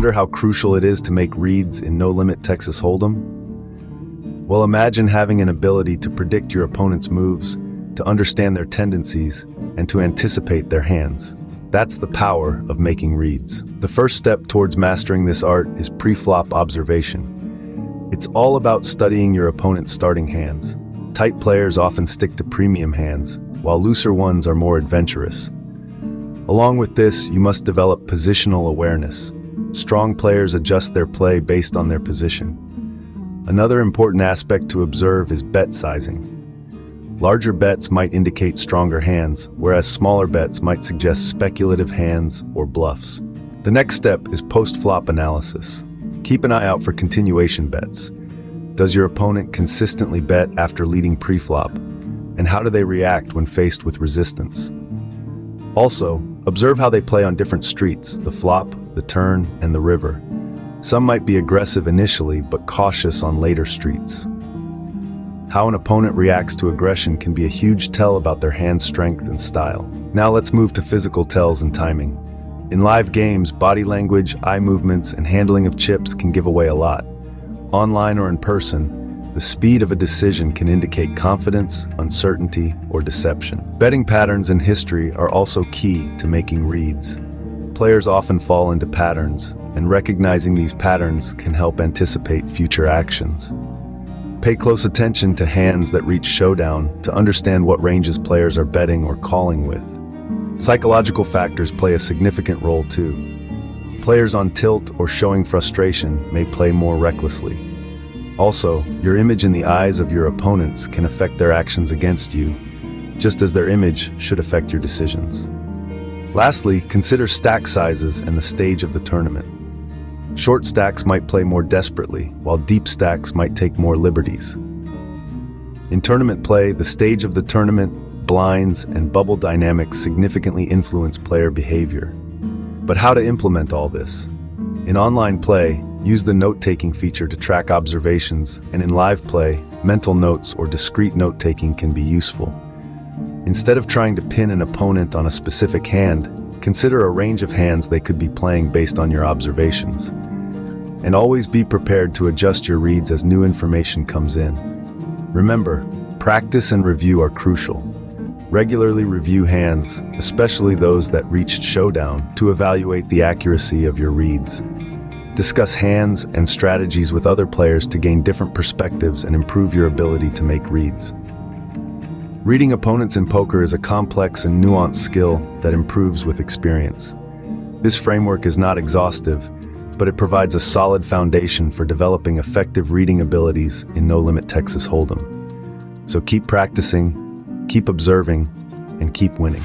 wonder how crucial it is to make reads in No Limit Texas Hold'em? Well, imagine having an ability to predict your opponent's moves, to understand their tendencies, and to anticipate their hands. That's the power of making reads. The first step towards mastering this art is pre-flop observation. It's all about studying your opponent's starting hands. Tight players often stick to premium hands, while looser ones are more adventurous. Along with this, you must develop positional awareness. Strong players adjust their play based on their position. Another important aspect to observe is bet sizing. Larger bets might indicate stronger hands, whereas smaller bets might suggest speculative hands or bluffs. The next step is post-flop analysis. Keep an eye out for continuation bets. Does your opponent consistently bet after leading pre-flop? And how do they react when faced with resistance? Also, observe how they play on different streets, the flop, the turn, and the river. Some might be aggressive initially, but cautious on later streets. How an opponent reacts to aggression can be a huge tell about their hand strength and style. Now let's move to physical tells and timing. In live games, body language, eye movements, and handling of chips can give away a lot. Online or in person, the speed of a decision can indicate confidence, uncertainty, or deception. Betting patterns and history are also key to making reads. Players often fall into patterns, and recognizing these patterns can help anticipate future actions. Pay close attention to hands that reach showdown to understand what ranges players are betting or calling with. Psychological factors play a significant role too. Players on tilt or showing frustration may play more recklessly. Also, your image in the eyes of your opponents can affect their actions against you, just as their image should affect your decisions. Lastly, consider stack sizes and the stage of the tournament. Short stacks might play more desperately, while deep stacks might take more liberties. In tournament play, the stage of the tournament, blinds, and bubble dynamics significantly influence player behavior. But how to implement all this? In online play, use the note-taking feature to track observations, and in live play, mental notes or discrete note-taking can be useful. Instead of trying to pin an opponent on a specific hand, consider a range of hands they could be playing based on your observations. And always be prepared to adjust your reads as new information comes in. Remember, practice and review are crucial. Regularly review hands, especially those that reached showdown, to evaluate the accuracy of your reads. Discuss hands and strategies with other players to gain different perspectives and improve your ability to make reads. Reading opponents in poker is a complex and nuanced skill that improves with experience. This framework is not exhaustive, but it provides a solid foundation for developing effective reading abilities in No Limit Texas Hold'em. So keep practicing, keep observing, and keep winning.